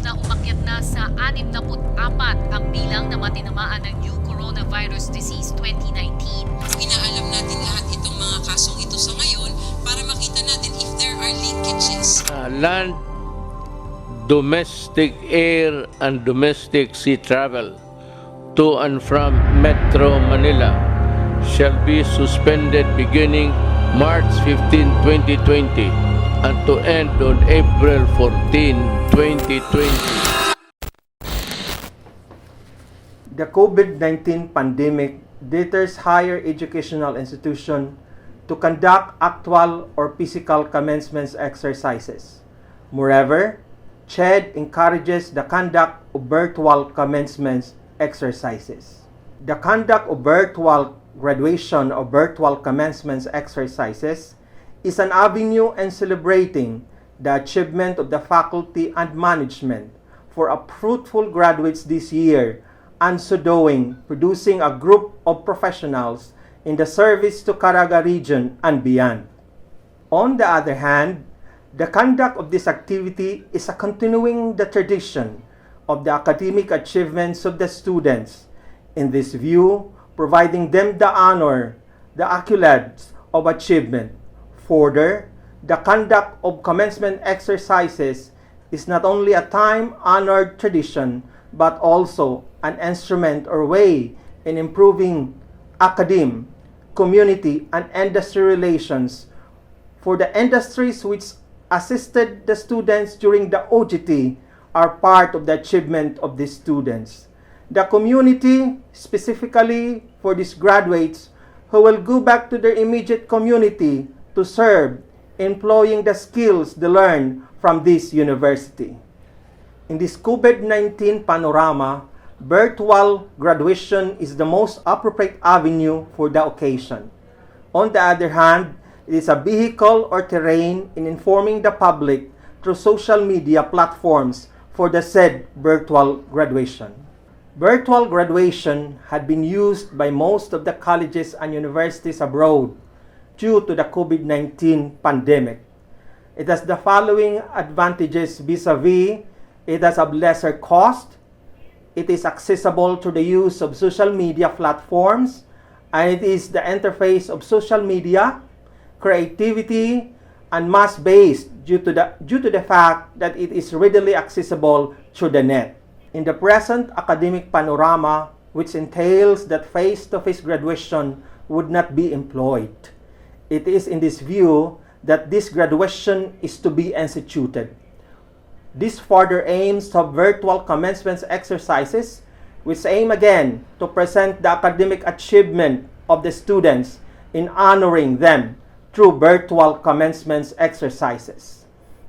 na umakyat na sa 64 ang bilang na matinamaan ng new coronavirus disease 2019. Inaalam natin lahat itong mga kasong ito sa ngayon para makita natin if there are linkages. Land, domestic air and domestic sea travel to and from Metro Manila shall be suspended beginning March 15, 2020 and to end on April 14, 2020. The COVID-19 pandemic deters higher educational institutions to conduct actual or physical commencement exercises. Moreover, CHED encourages the conduct of virtual commencement exercises. The conduct of virtual graduation or virtual commencement exercises is an avenue in celebrating the achievement of the faculty and management for a fruitful graduates this year, and so doing, producing a group of professionals in the service to Caraga region and beyond. On the other hand, the conduct of this activity is a continuing the tradition of the academic achievements of the students. In this view, providing them the honor, the accolades of achievement. Further, the conduct of commencement exercises is not only a time-honored tradition, but also an instrument or way in improving academe, community, and industry relations for the industries which assisted the students during the OJT are part of the achievement of these students. The community, specifically for these graduates who will go back to their immediate community to serve, employing the skills they learned from this university. In this COVID-19 panorama, virtual graduation is the most appropriate avenue for the occasion. On the other hand, it is a vehicle or terrain in informing the public through social media platforms for the said virtual graduation. Virtual graduation had been used by most of the colleges and universities abroad due to the COVID-19 pandemic. It has the following advantages vis-a-vis: it has a lesser cost, it is accessible to the use of social media platforms, and it is the interface of social media, creativity, and mass-based due to the fact that it is readily accessible through the net. In the present academic panorama, which entails that face-to-face graduation would not be employed, it is in this view that this graduation is to be instituted. This further aims to have virtual commencement exercises, which aim again to present the academic achievement of the students in honoring them through virtual commencement exercises.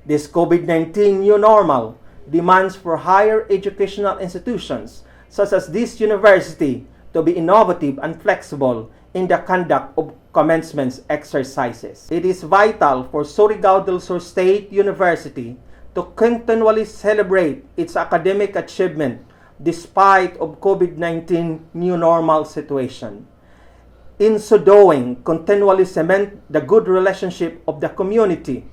This COVID-19 new normal demands for higher educational institutions such as this university to be innovative and flexible in the conduct of commencement exercises. It is vital for Surigao del Sur State University to continually celebrate its academic achievement despite of COVID-19 new normal situation. In so doing, continually cement the good relationship of the community,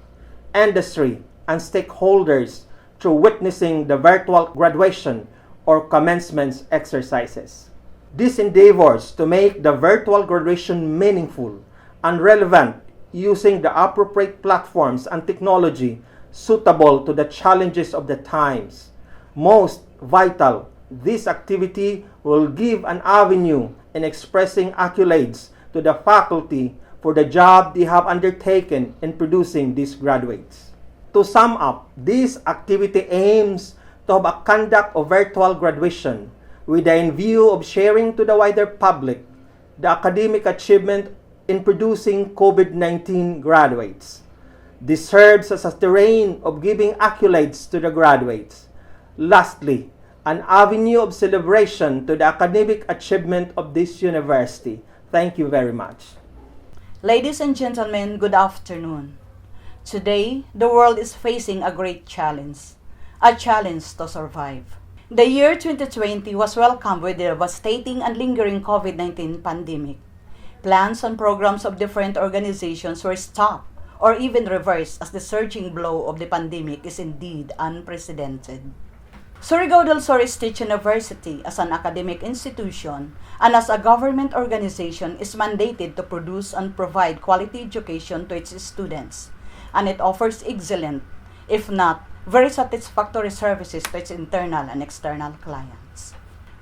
industry, and stakeholders through witnessing the virtual graduation or commencement exercises. These endeavors to make the virtual graduation meaningful and relevant using the appropriate platforms and technology suitable to the challenges of the times. Most vital, this activity will give an avenue in expressing accolades to the faculty for the job they have undertaken in producing these graduates. To sum up, this activity aims to have a conduct of virtual graduation with the in view of sharing to the wider public the academic achievement in producing COVID-19 graduates. This serves as a terrain of giving accolades to the graduates. Lastly, an avenue of celebration to the academic achievement of this university. Thank you very much. Ladies and gentlemen, good afternoon. Today, the world is facing a great challenge, a challenge to survive. The year 2020 was welcomed with the devastating and lingering COVID-19 pandemic. Plans and programs of different organizations were stopped or even reversed as the surging blow of the pandemic is indeed unprecedented. Surigao del Sur State University, as an academic institution and as a government organization, is mandated to produce and provide quality education to its students, and it offers excellent, if not very satisfactory services to its internal and external clients.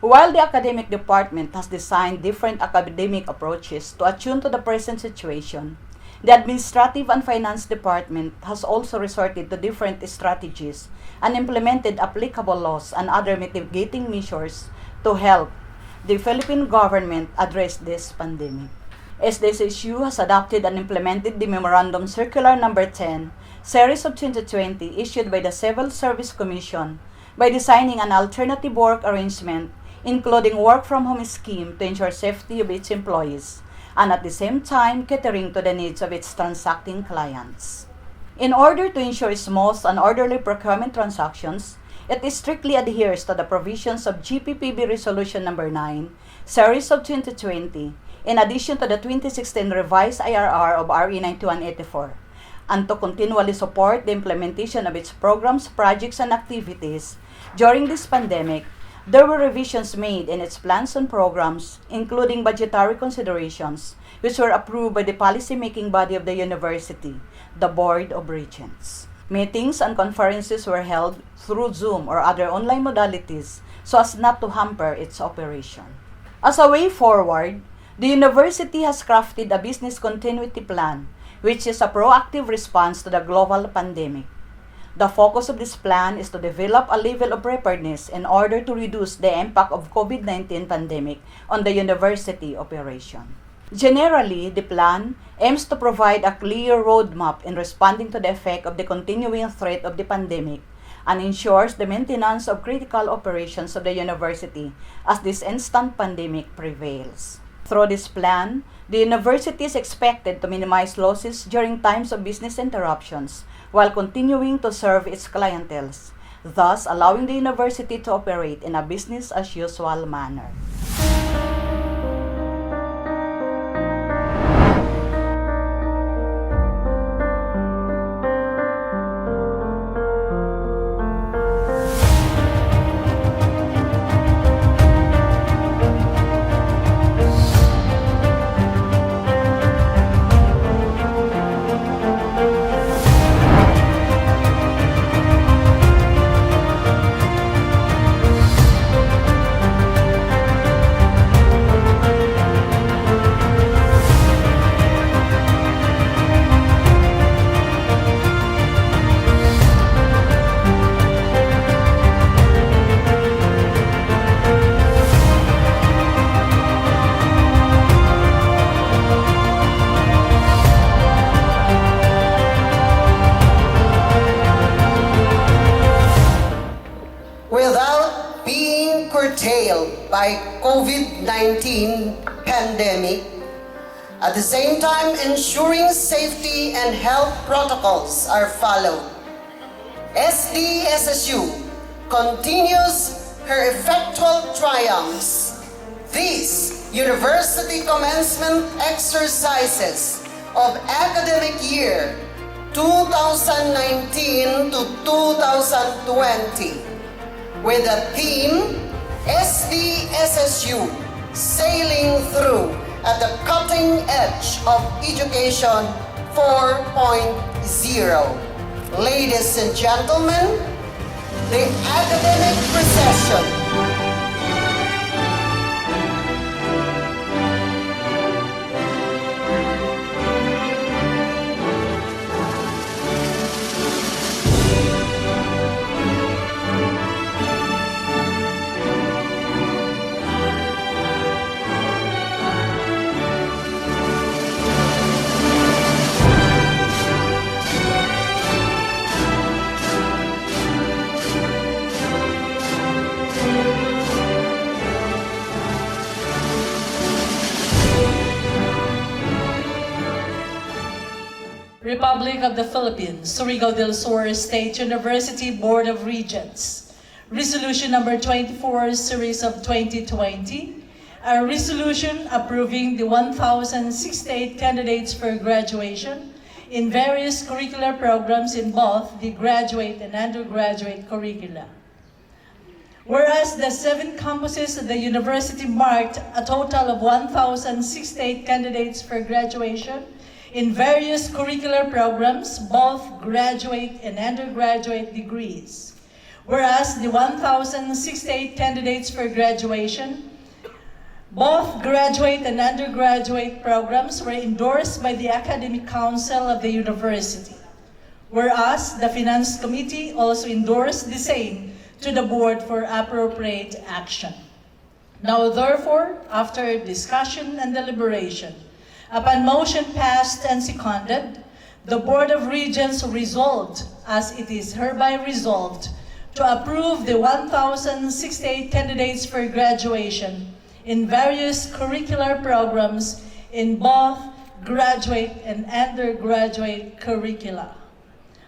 While the academic department has designed different academic approaches to attune to the present situation, the administrative and finance department has also resorted to different strategies and implemented applicable laws and other mitigating measures to help the Philippine government address this pandemic. Sdssu has adopted and implemented the Memorandum Circular Number 10, Series of 2020, issued by the Civil Service Commission by designing an alternative work arrangement, including work-from-home scheme to ensure safety of its employees, and at the same time catering to the needs of its transacting clients. In order to ensure smooth and orderly procurement transactions, it strictly adheres to the provisions of GPPB Resolution Number 9, Series of 2020, in addition to the 2016 revised IRR of RE 9184, and to continually support the implementation of its programs, projects, and activities. During this pandemic, there were revisions made in its plans and programs, including budgetary considerations, which were approved by the policy-making body of the university, the Board of Regents. Meetings and conferences were held through Zoom or other online modalities so as not to hamper its operation. As a way forward, the university has crafted a business continuity plan, which is a proactive response to the global pandemic. The focus of this plan is to develop a level of preparedness in order to reduce the impact of COVID-19 pandemic on the university operation. Generally, the plan aims to provide a clear roadmap in responding to the effect of the continuing threat of the pandemic and ensures the maintenance of critical operations of the university as this instant pandemic prevails. Through this plan, the university is expected to minimize losses during times of business interruptions while continuing to serve its clientele, thus allowing the university to operate in a business-as-usual manner. Without being curtailed by COVID-19 pandemic, at the same time ensuring safety and health protocols are followed. Sdssu continues her effectual triumphs. These university commencement exercises of academic year 2019 to 2020 with the theme Sdssu Sailing Through at the Cutting Edge of Education 4.0. Ladies and gentlemen, the academic procession. Republic of the Philippines, Surigao del Sur State University Board of Regents. Resolution number 24, series of 2020. A resolution approving the 1,068 candidates for graduation in various curricular programs in both the graduate and undergraduate curricula. Whereas the 7 campuses of the university marked a total of 1,068 candidates for graduation in various curricular programs, both graduate and undergraduate degrees. Whereas the 1,068 candidates for graduation, both graduate and undergraduate programs were endorsed by the Academic Council of the university. Whereas the Finance Committee also endorsed the same to the Board for appropriate action. Now therefore, after discussion and deliberation, upon motion passed and seconded, the Board of Regents resolved, as it is hereby resolved, to approve the 1,068 candidates for graduation in various curricular programs in both graduate and undergraduate curricula,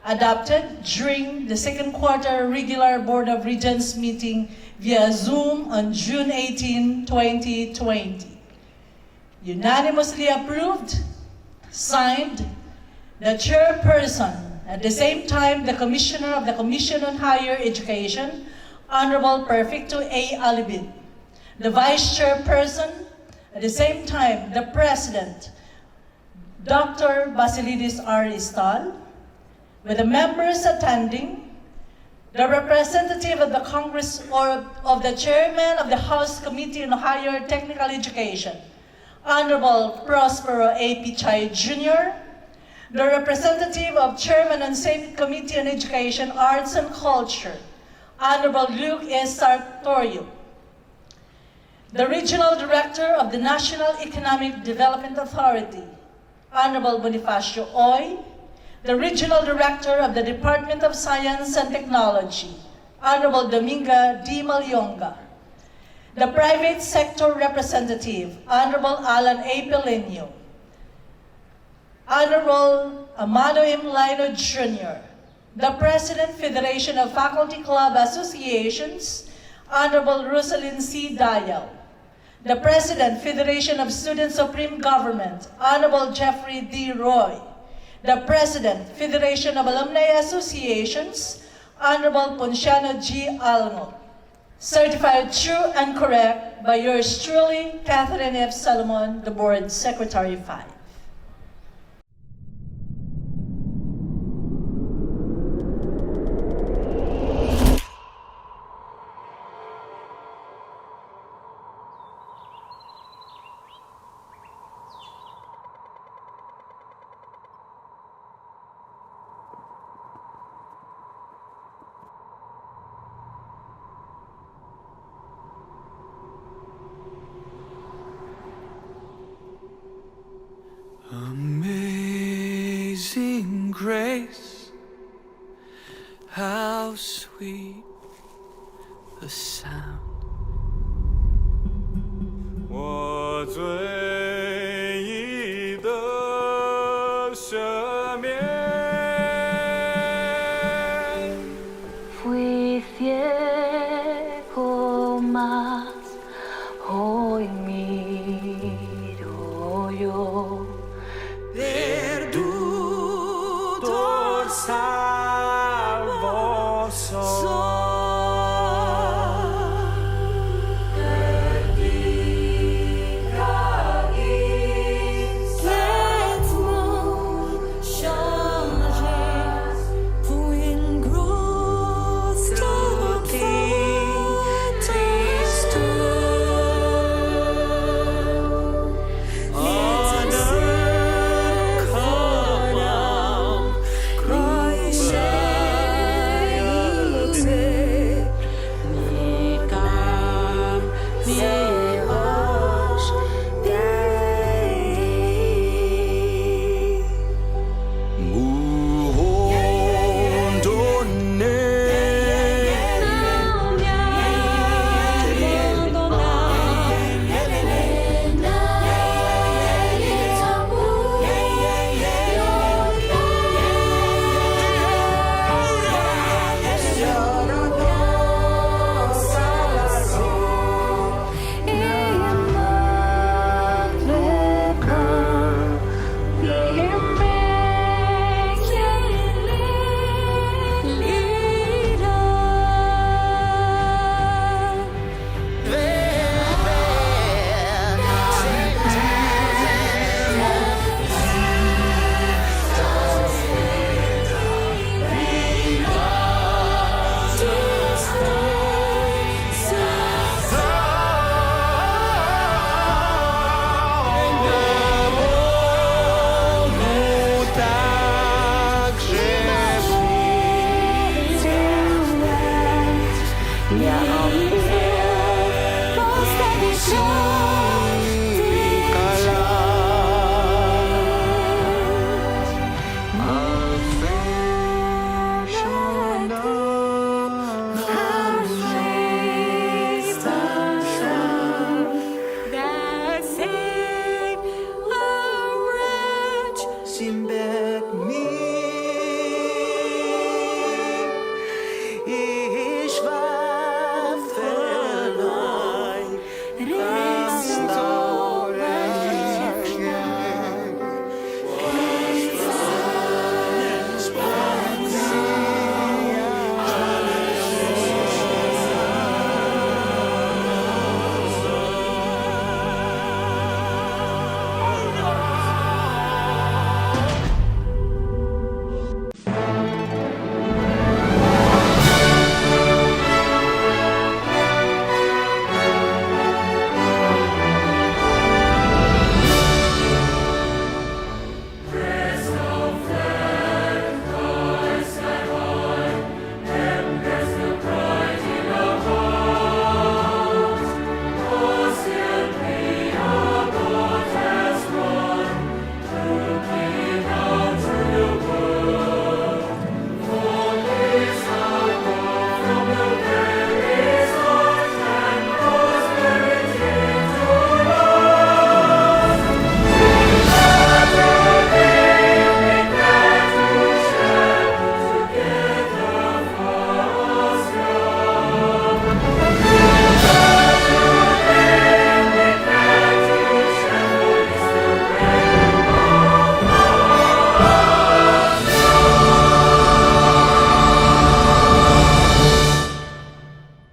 adopted during the second quarter regular Board of Regents meeting via Zoom on June 18, 2020. Unanimously approved, signed, the chairperson, at the same time the Commissioner of the Commission on Higher Education, Honorable Perfecto A. Alibin, the Vice Chairperson, at the same time the President, Dr. Basilidis R. Istal, with the members attending, the representative of the Congress or of the Chairman of the House Committee on Higher Technical Education, Honorable Prospero A. Pichay Jr., the representative of Chairman and Senate Committee on Education, Arts and Culture, Honorable Luke S. Sartorio, the Regional Director of the National Economic Development Authority, Honorable Bonifacio Oy, the Regional Director of the Department of Science and Technology, Honorable Dominga D. Malyonga, the Private Sector Representative, Honorable Alan A. Pelenio, Honorable Amado M. Lino Jr., the President, Federation of Faculty Club Associations, Honorable Rosalind C. Dayal, the President, Federation of Student Supreme Government, Honorable Jeffrey D. Roy, the President, Federation of Alumni Associations, Honorable Ponciano G. Almo. Certified true and correct by yours truly, Catherine F. Salomon, the Board Secretary 5. Amazing grace, how sweet the sound. 我最意的赦免。Fui ciego, mas hoy miro yo. Perdutor salvo soy. Fui en cruz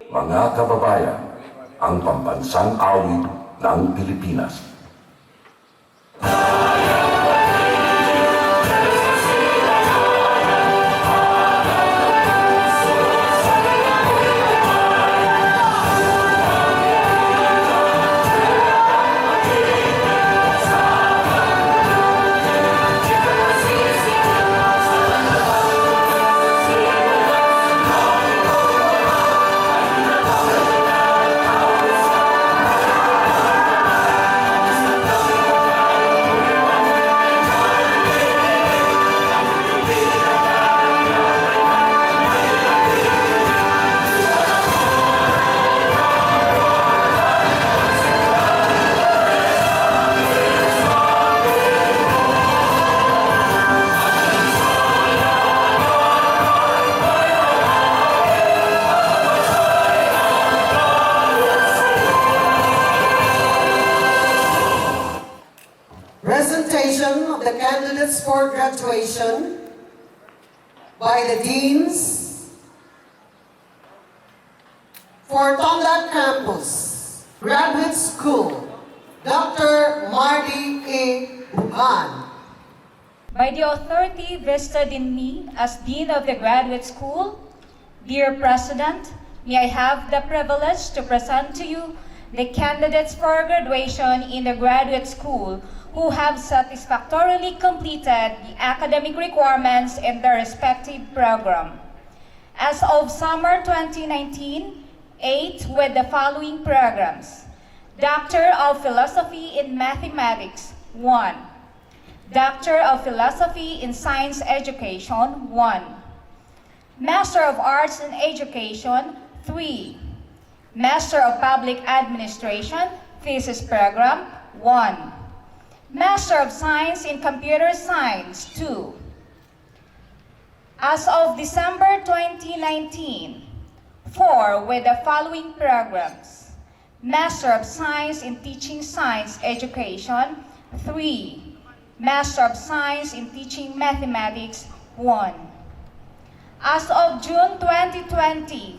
Mga kababayan, ang pambansang awit ng Pilipinas. Presentation of the candidates for graduation by the deans for Tandag Campus Graduate School, Dr. Marty A. Bugan. By the authority vested in me as Dean of the Graduate School, dear President, may I have the privilege to present to you the candidates for graduation in the graduate school who have satisfactorily completed the academic requirements in their respective program. As of summer 2019, 8 with the following programs: Doctor of Philosophy in Mathematics, 1. Doctor of Philosophy in Science Education, 1. Master of Arts in Education, 3. Master of Public Administration, Thesis Program, 1. Master of Science in Computer Science, 2. As of December 2019, 4 with the following programs: Master of Science in Teaching Science Education, 3. Master of Science in Teaching Mathematics, 1. As of June 2020,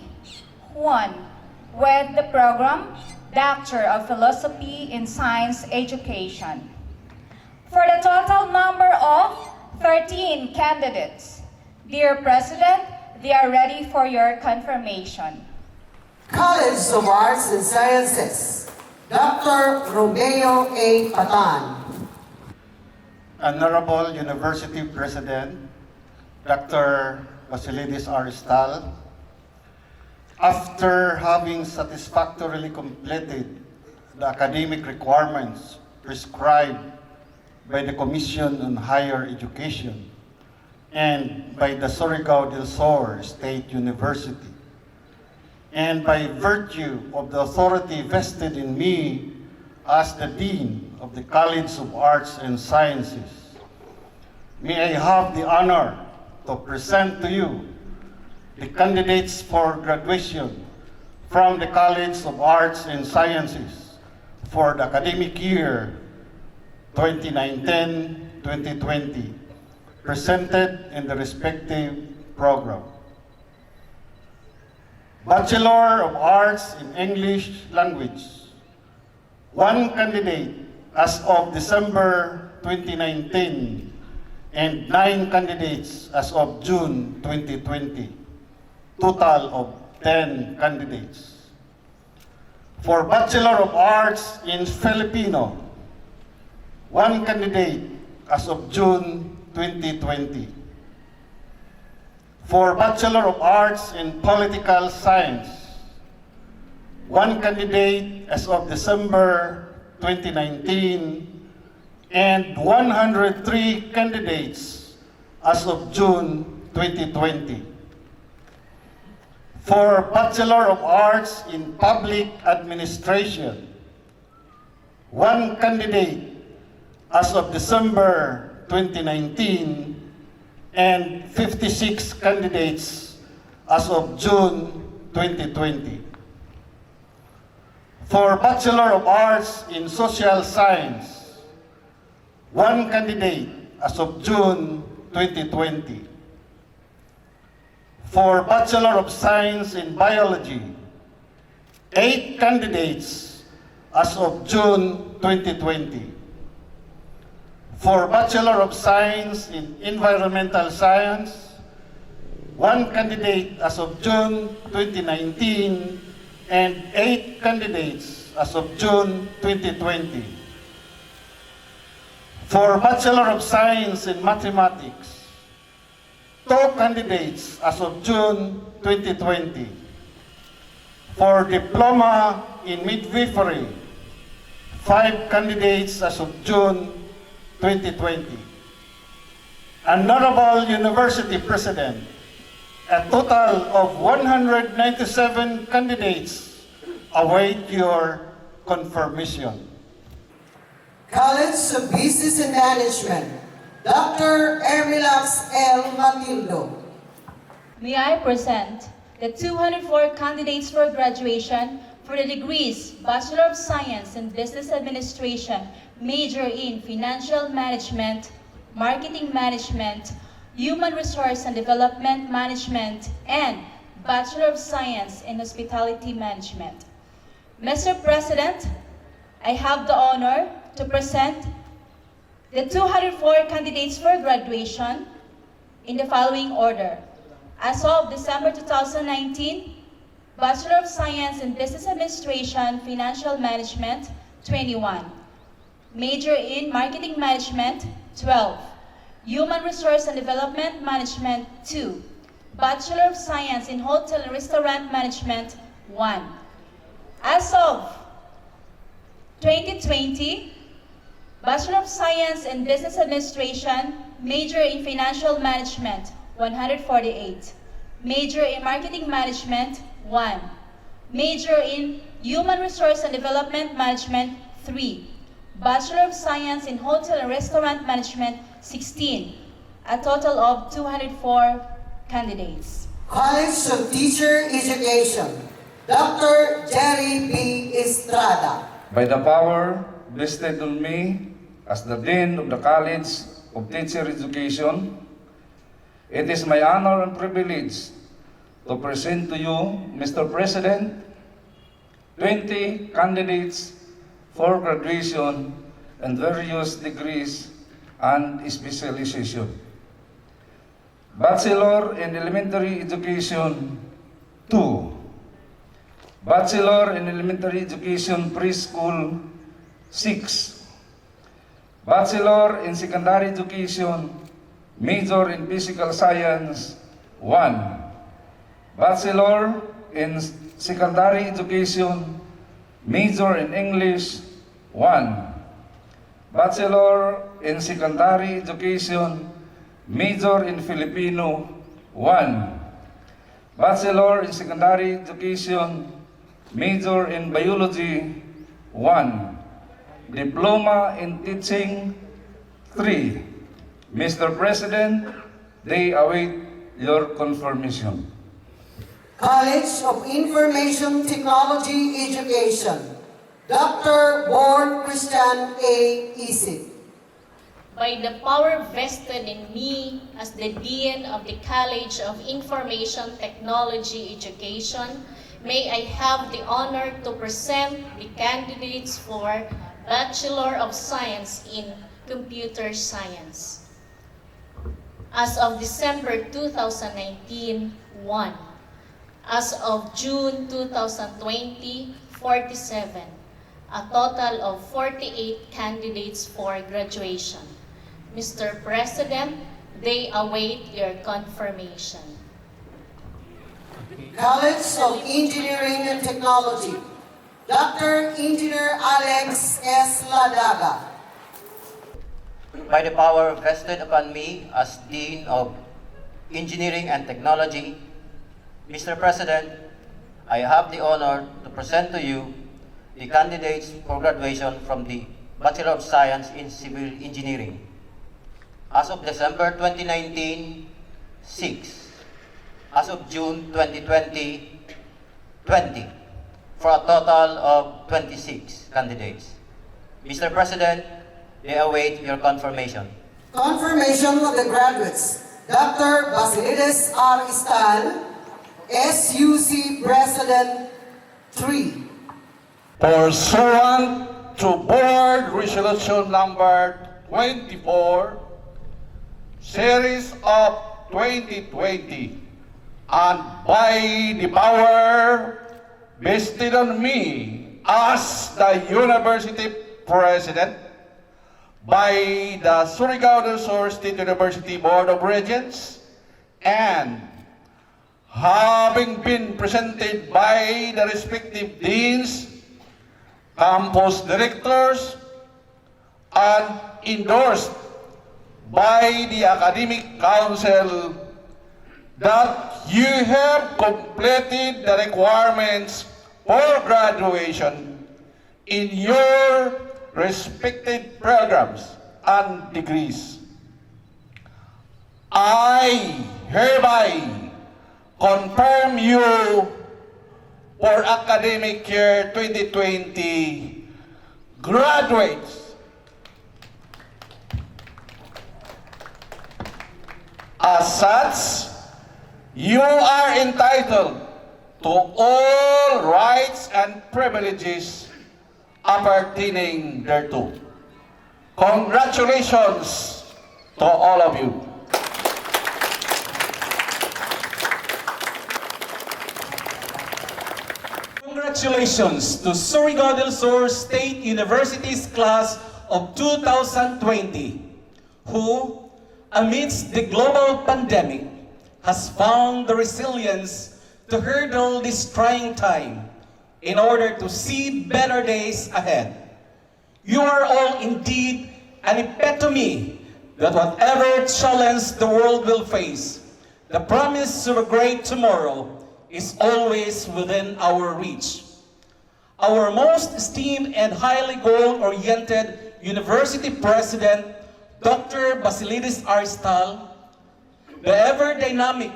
1 with the program Doctor of Philosophy in Science Education. For the total number of 13 candidates, dear President, they are ready for your confirmation. College of Arts and Sciences, Dr. Romeo A. Patan. Honorable University President, Dr. Basilidis Aristal, after having satisfactorily completed the academic requirements prescribed by the Commission on Higher Education and by the Surigao del Sur State University, and by virtue of the authority vested in me as the Dean of the College of Arts and Sciences, may I have the honor to present to you the candidates for graduation from the College of Arts and Sciences for the academic year 2019-2020, presented in the respective program. Bachelor of Arts in English Language, 1 candidate as of December 2019 and 9 candidates as of June 2020, total of 10 candidates. For Bachelor of Arts in Filipino, 1 candidate as of June 2020. For Bachelor of Arts in Political Science, 1 candidate as of December 2019 and 103 candidates as of June 2020. For Bachelor of Arts in Public Administration, 1 candidate as of December 2019 and 56 candidates as of June 2020. For Bachelor of Arts in Social Science, 1 candidate as of June 2020. For Bachelor of Science in Biology, 8 candidates as of June 2020. For Bachelor of Science in Environmental Science, 1 candidate as of June 2019 and 8 candidates as of June 2020. For Bachelor of Science in Mathematics, 2 candidates as of June 2020. For Diploma in Midwifery, 5 candidates as of June 2020. Honorable University President, a total of 197 candidates await your confirmation. College of Business and Management, Dr. Ermilax L. Matildo. May I present the 204 candidates for graduation for the degrees Bachelor of Science in Business Administration, major in Financial Management, Marketing Management, Human Resource and Development Management, and Bachelor of Science in Hospitality Management. Mr. President, I have the honor to present the 204 candidates for graduation in the following order. As of December 2019, Bachelor of Science in Business Administration, Financial Management, 21. Major in Marketing Management, 12. Human Resource and Development Management, 2. Bachelor of Science in Hotel and Restaurant Management, 1. As of 2020, Bachelor of Science in Business Administration, major in Financial Management, 148. Major in Marketing Management, 1. Major in Human Resource and Development Management, 3. Bachelor of Science in Hotel and Restaurant Management, 16. A total of 204 candidates. College of Teacher Education, Dr. Jerry B. Estrada. By the power vested on me as the Dean of the College of Teacher Education, it is my honor and privilege to present to you, Mr. President, 20 candidates for graduation and various degrees and specialization. Bachelor in Elementary Education, 2. Bachelor in Elementary Education Preschool, 6. Bachelor in Secondary Education, major in Physical Science, 1. Bachelor in Secondary Education, major in English, 1. Bachelor in Secondary Education, major in Filipino, 1. Bachelor in Secondary Education, major in Biology, 1. Diploma in Teaching, 3. Mr. President, they await your confirmation. College of Information Technology Education, Dr. Born Christian A. Isip. By the power vested in me as the Dean of the College of Information Technology Education, may I have the honor to present the candidates for Bachelor of Science in Computer Science. As of December 2019, 1. As of June 2020, 47. A total of 48 candidates for graduation. Mr. President, they await your confirmation. College of Engineering and Technology, Dr. Engineer Alex S. Ladaga. By the power vested upon me as Dean of Engineering and Technology, Mr. President, I have the honor to present to you the candidates for graduation from the Bachelor of Science in Civil Engineering. As of December 2019, 6. As of June 2020, 20. For a total of 26 candidates. Mr. President, they await your confirmation. Confirmation of the graduates, Dr. Basilides R. Istal, SUC President 3. Pursuant to Board Resolution Number 24, Series of 2020, and by the power vested on me as the University President, by the Surigao del Sur State University Board of Regents, and having been presented by the respective deans, campus directors, and endorsed by the Academic Council, that you have completed the requirements for graduation in your respective programs and degrees. I hereby confirm you for academic year 2020 graduates. As such, you are entitled to all rights and privileges appertaining thereto. Congratulations to all of you. Congratulations to Surigao del Sur State University's class of 2020, who, amidst the global pandemic, has found the resilience to hurdle this trying time in order to see better days ahead. You are all indeed an epitome that whatever challenge the world will face, the promise of a great tomorrow is always within our reach. Our most esteemed and highly goal-oriented University President, Dr. Basilides R. Istal, the ever-dynamic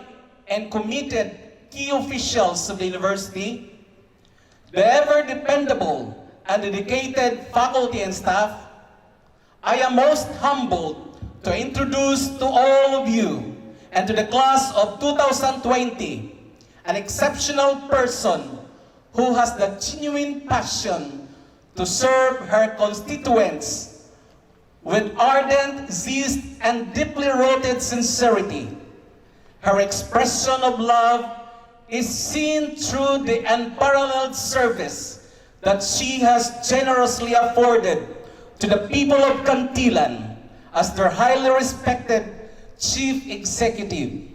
and committed key officials of the university, the ever-dependable and dedicated faculty and staff, I am most humbled to introduce to all of you and to the class of 2020 an exceptional person who has the genuine passion to serve her constituents with ardent zest and deeply rooted sincerity. Her expression of love is seen through the unparalleled service that she has generously afforded to the people of Cantilan as their highly respected chief executive.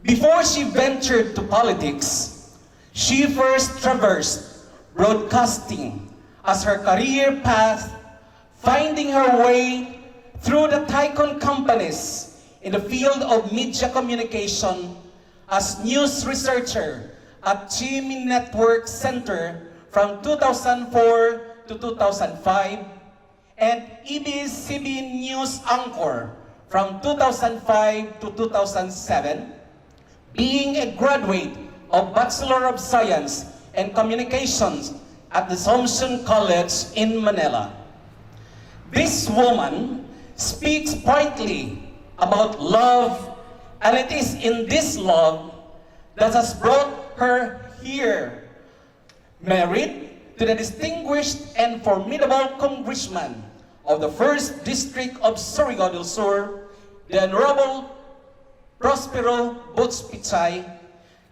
Before she ventured to politics, She first traversed broadcasting as her career path, finding her way through the Tycoon companies in the field of media communication as news researcher at Jimmy Network Center from 2004 to 2005 and EBCB News Anchor from 2005 to 2007, being a graduate of Bachelor of Science and Communications at the Assumption College in Manila. This woman speaks pointedly about love, and it is in this love that has brought her here, married to the distinguished and formidable Congressman of the 1st District of Surigao del Sur, the Honorable Prospero Butz Pichay,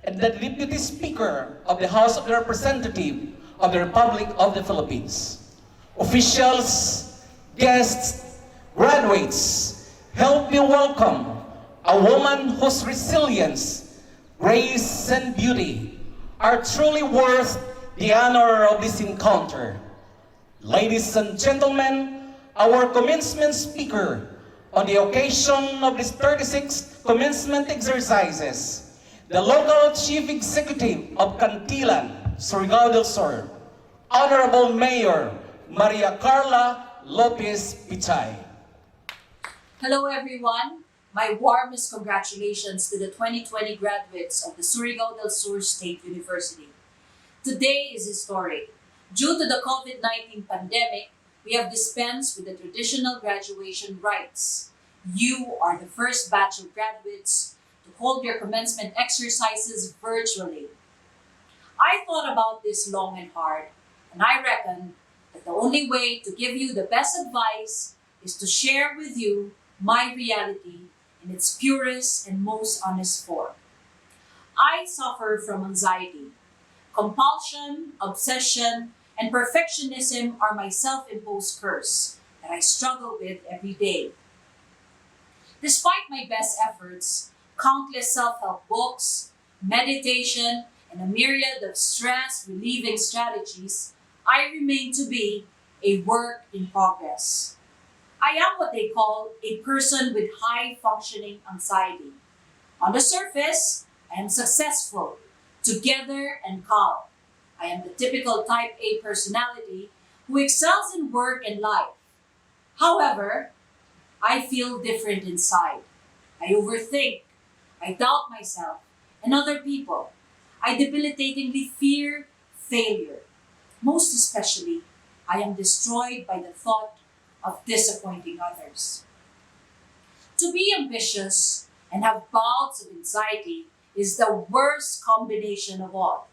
and the Deputy Speaker of the House of Representatives of the Republic of the Philippines. Officials, guests, graduates, help me welcome a woman whose resilience, grace, and beauty are truly worth the honor of this encounter. Ladies and gentlemen, our commencement speaker on the occasion of this 36th commencement exercises, the local Chief Executive of Cantilan, Surigao del Sur, Honorable Mayor Maria Carla Lopez Pichay. Hello everyone. My warmest congratulations to the 2020 graduates of the Surigao del Sur State University. Today is historic. Due to the COVID-19 pandemic, we have dispensed with the traditional graduation rites. You are the first batch of graduates to hold your commencement exercises virtually. I thought about this long and hard, and I reckon that the only way to give you the best advice is to share with you my reality in its purest and most honest form. I suffer from anxiety. Compulsion, obsession, and perfectionism are my self-imposed curse that I struggle with every day. Despite my best efforts, countless self-help books, meditation, and a myriad of stress-relieving strategies, I remain to be a work in progress. I am what they call a person with high-functioning anxiety. On the surface, I am successful, together and calm. I am the typical type A personality who excels in work and life. However, I feel different inside. I overthink. I doubt myself and other people. I debilitatingly fear failure. Most especially, I am destroyed by the thought of disappointing others. To be ambitious and have bouts of anxiety is the worst combination of all.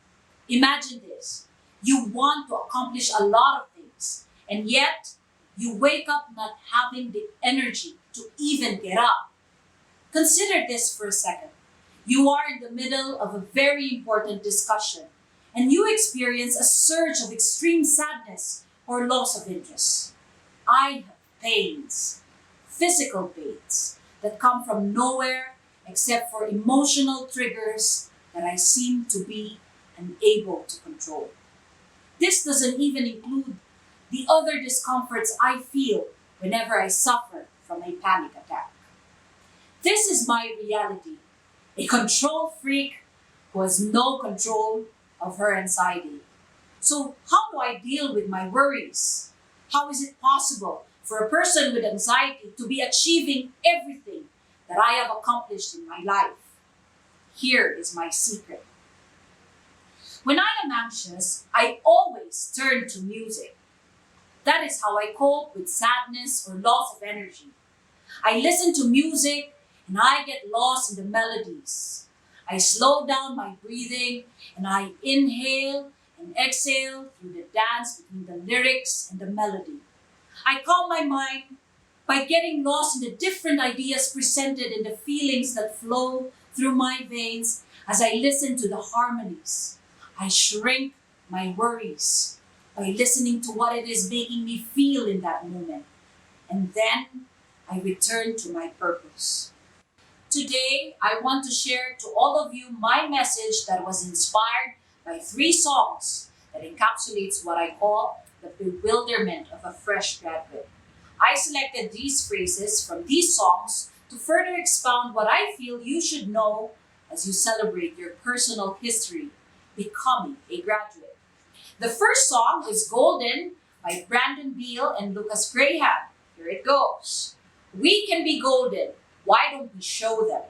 Imagine this. You want to accomplish a lot of things, and yet you wake up not having the energy to even get up. Consider this for a second. You are in the middle of a very important discussion, and you experience a surge of extreme sadness or loss of interest. I have pains, physical pains, that come from nowhere except for emotional triggers that I seem to be unable to control. This doesn't even include the other discomforts I feel whenever I suffer from a panic attack. This is my reality, a control freak who has no control of her anxiety. So how do I deal with my worries? How is it possible for a person with anxiety to be achieving everything that I have accomplished in my life? Here is my secret. When I am anxious, I always turn to music. That is how I cope with sadness or loss of energy. I listen to music and I get lost in the melodies. I slow down my breathing and I inhale and exhale through the dance between the lyrics and the melody. I calm my mind by getting lost in the different ideas presented and the feelings that flow through my veins as I listen to the harmonies. I shrink my worries by listening to what it is making me feel in that moment. And then I return to my purpose. Today, I want to share to all of you my message that was inspired by 3 songs that encapsulates what I call the bewilderment of a fresh graduate. I selected these phrases from these songs to further expound what I feel you should know as you celebrate your personal history becoming a graduate. The first song is Golden by Brandon Beal and Lucas Graham. Here it goes. We can be golden. Why don't we show them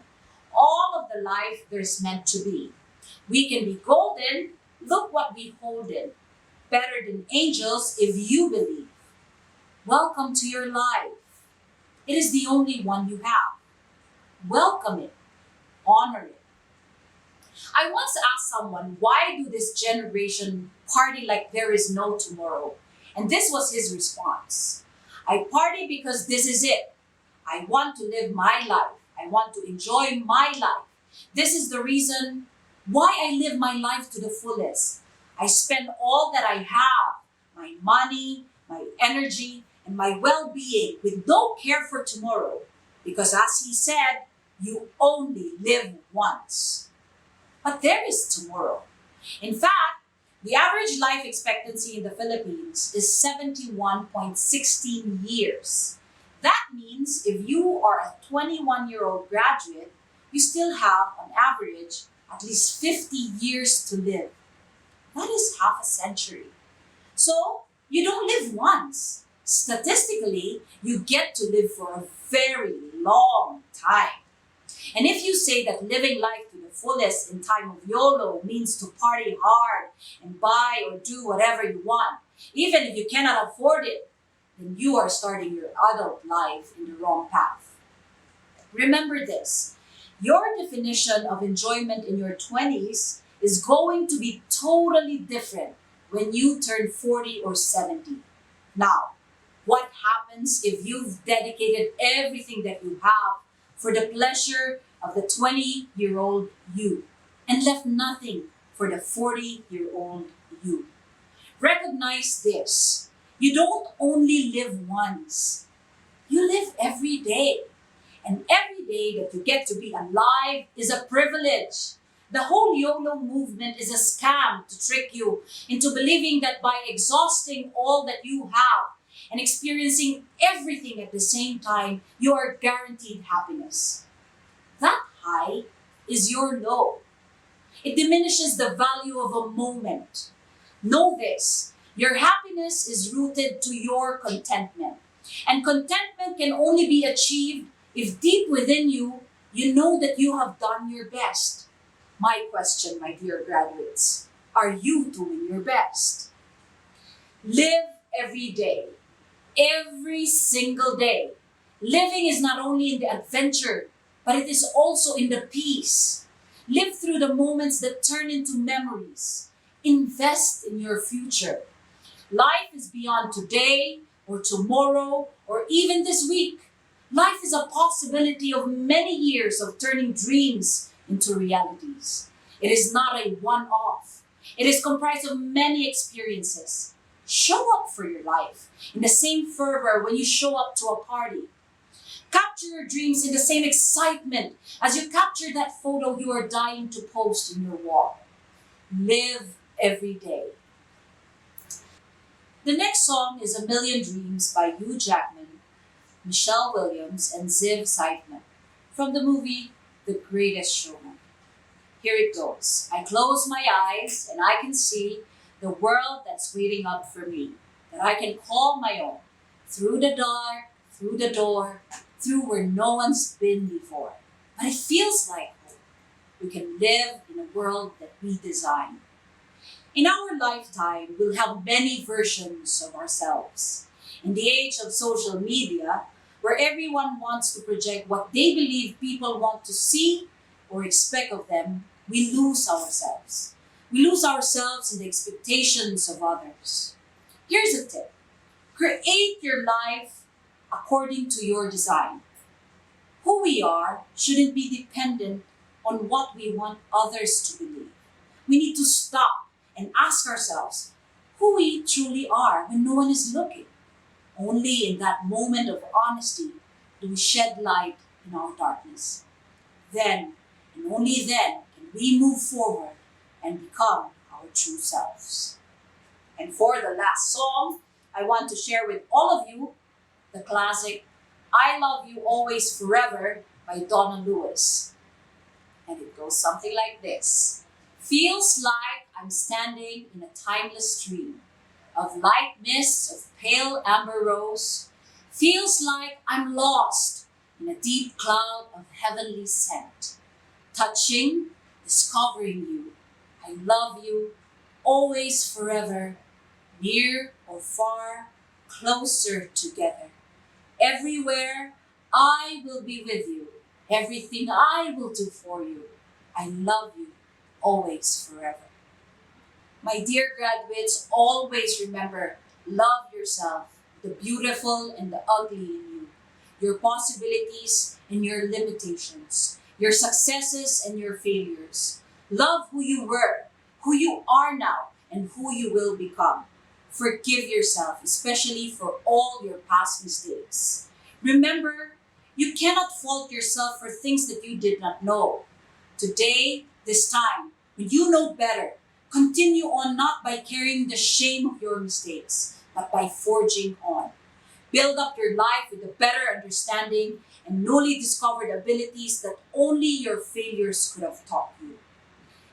all of the life there's meant to be? We can be golden. Look what we hold in. Better than angels if you believe. Welcome to your life. It is the only one you have. Welcome it. Honor it. I once asked someone, why do this generation party like there is no tomorrow? And this was his response. I party because this is it. I want to live my life. I want to enjoy my life. This is the reason why I live my life to the fullest. I spend all that I have, my money, my energy, and my well-being with no care for tomorrow. Because as he said, you only live once. But there is tomorrow. In fact, the average life expectancy in the Philippines is 71.16 years. That means if you are a 21-year-old graduate, you still have, on average, at least 50 years to live. That is half a century. So, you don't live once. Statistically, you get to live for a very long time. And if you say that living life to the fullest in time of YOLO means to party hard and buy or do whatever you want, even if you cannot afford it, then you are starting your adult life in the wrong path. Remember this, your definition of enjoyment in your 20s is going to be totally different when you turn 40 or 70. Now, what happens if you've dedicated everything that you have for the pleasure of the 20-year-old you and left nothing for the 40-year-old you? Recognize this. You don't only live once. You live every day. And every day that you get to be alive is a privilege. The whole YOLO movement is a scam to trick you into believing that by exhausting all that you have and experiencing everything at the same time, you are guaranteed happiness. That high is your low. It diminishes the value of a moment. Know this, your happiness is rooted to your contentment. And contentment can only be achieved if deep within you, you know that you have done your best. My question, my dear graduates, are you doing your best? Live every day, every single day. Living is not only in the adventure, but it is also in the peace. Live through the moments that turn into memories. Invest in your future. Life is beyond today or tomorrow or even this week. Life is a possibility of many years of turning dreams into realities. It is not a one-off. It is comprised of many experiences. Show up for your life in the same fervor when you show up to a party. Capture your dreams in the same excitement as you capture that photo you are dying to post in your wall. Live every day. The next song is A Million Dreams by Hugh Jackman, Michelle Williams, and Ziv Seidman from the movie The Greatest Showman. Here it goes. I close my eyes and I can see the world that's waiting up for me, that I can call my own, through the dark, through the door, through where no one's been before. But it feels like home. We can live in a world that we design. In our lifetime, we'll have many versions of ourselves. In the age of social media, where everyone wants to project what they believe people want to see or expect of them, we lose ourselves. We lose ourselves in the expectations of others. Here's a tip. Create your life according to your design. Who we are shouldn't be dependent on what we want others to believe. We need to stop and ask ourselves who we truly are when no one is looking. Only in that moment of honesty do we shed light in our darkness. Then, and only then, can we move forward and become our true selves. And for the last song, I want to share with all of you the classic I Love You Always Forever by Donna Lewis. And it goes something like this. Feels like I'm standing in a timeless stream of light mists of pale amber rose. Feels like I'm lost in a deep cloud of heavenly scent. Touching, discovering you. I love you, always forever, near or far, closer together. Everywhere, I will be with you. Everything I will do for you. I love you, always forever. My dear graduates, always remember, love yourself, the beautiful and the ugly in you, your possibilities and your limitations, your successes and your failures. Love who you were, who you are now, and who you will become. Forgive yourself, especially for all your past mistakes. Remember, you cannot fault yourself for things that you did not know. Today, this time, when you know better, continue on not by carrying the shame of your mistakes, but by forging on. Build up your life with a better understanding and newly discovered abilities that only your failures could have taught you.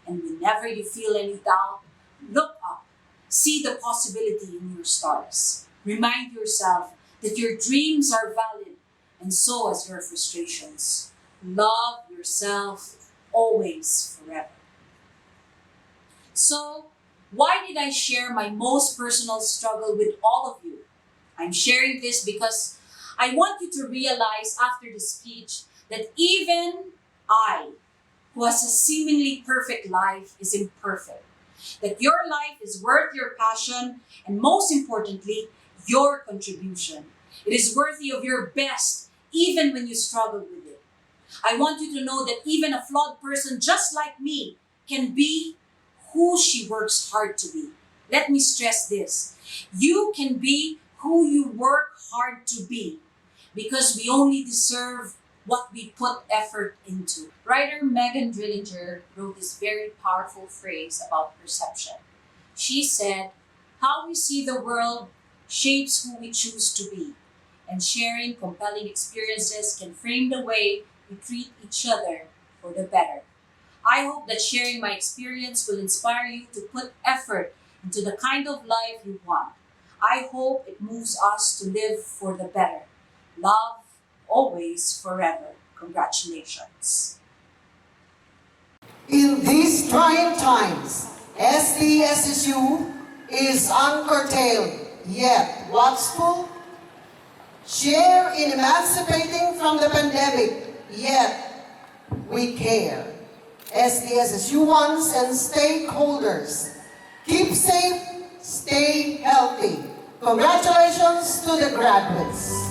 And whenever you feel any doubt, look up. See the possibility in your stars. Remind yourself that your dreams are valid, and so as your frustrations. Love yourself always, forever. So, why did I share my most personal struggle with all of you? I'm sharing this because I want you to realize after the speech that even I, who has a seemingly perfect life, is imperfect. That your life is worth your passion and, most importantly, your contribution. It is worthy of your best, even when you struggle with it. I want you to know that even a flawed person just like me can be who she works hard to be. Let me stress this. You can be who you work hard to be, because we only deserve what we put effort into. Writer Megan Drillinger wrote this very powerful phrase about perception. She said, how we see the world shapes who we choose to be, and sharing compelling experiences can frame the way we treat each other for the better. I hope that sharing my experience will inspire you to put effort into the kind of life you want. I hope it moves us to live for the better. Love, always, forever. Congratulations. In these trying times, Sdssu is uncurtailed, yet watchful, share in emancipating from the pandemic, yet we care. Sdssuans and stakeholders, keep safe, stay healthy. Congratulations to the graduates.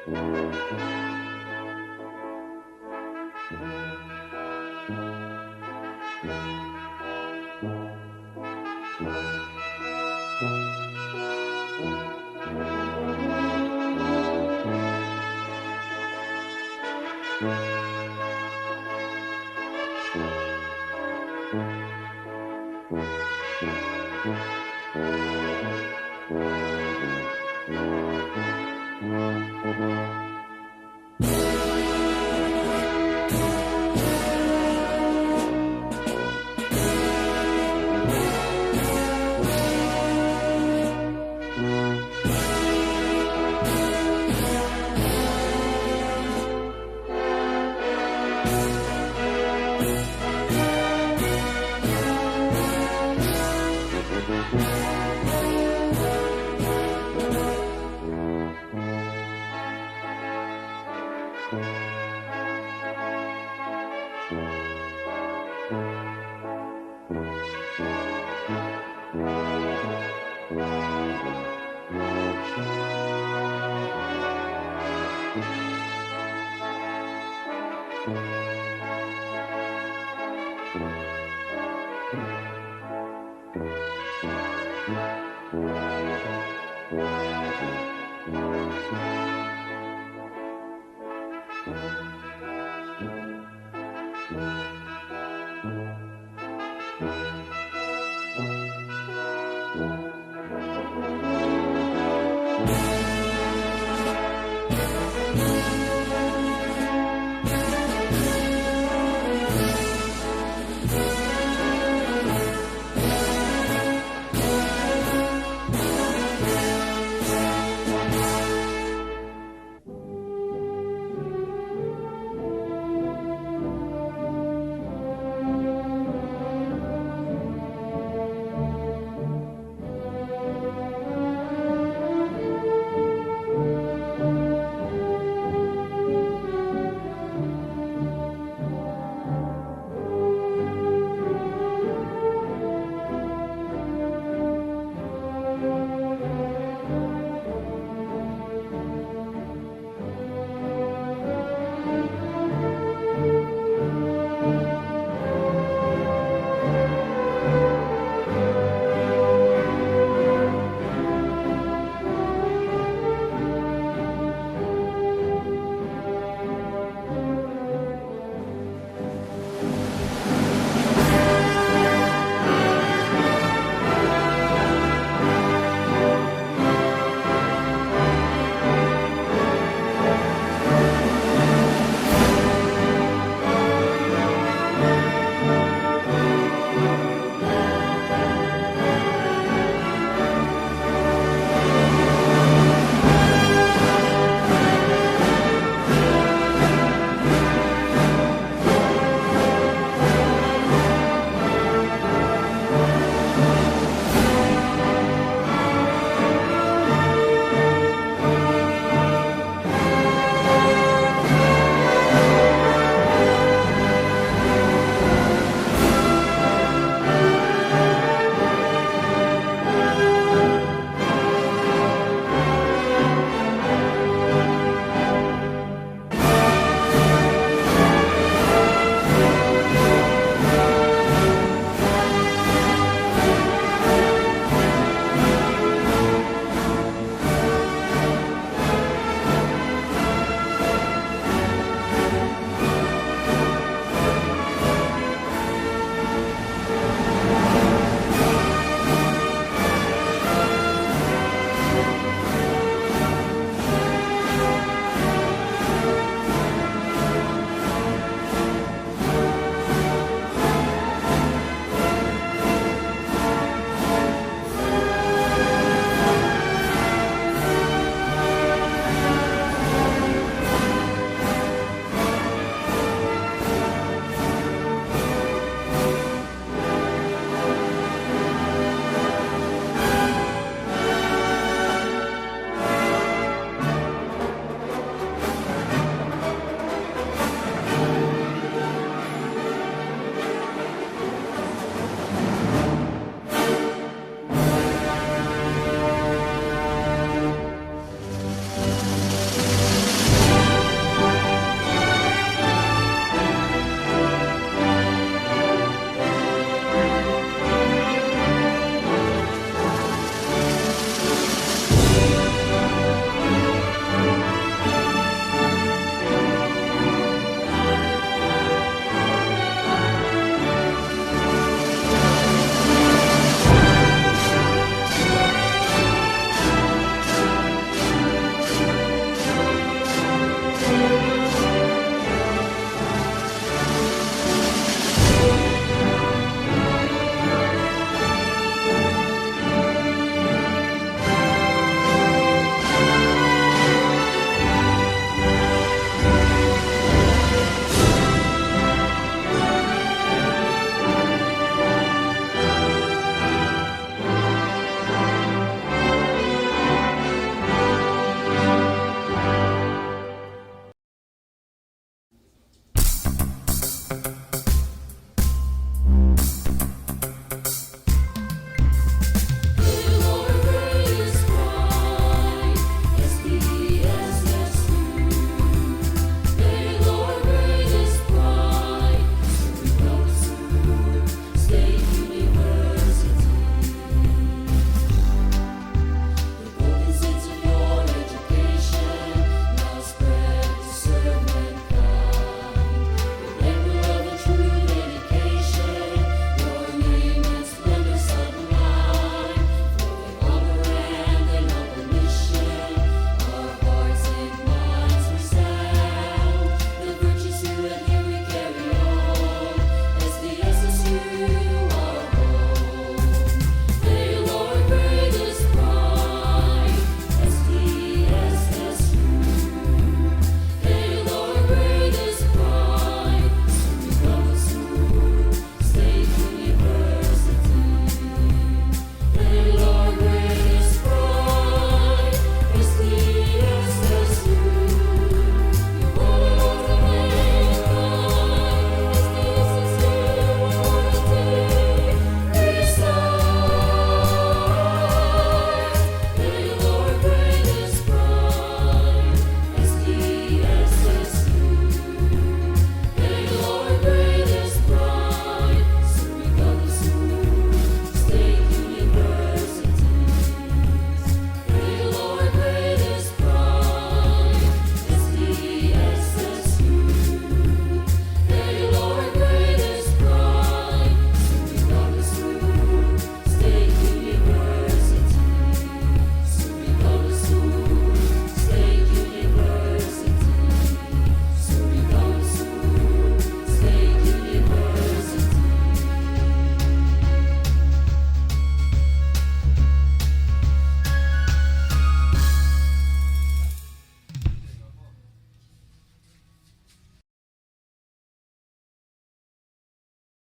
Thank you.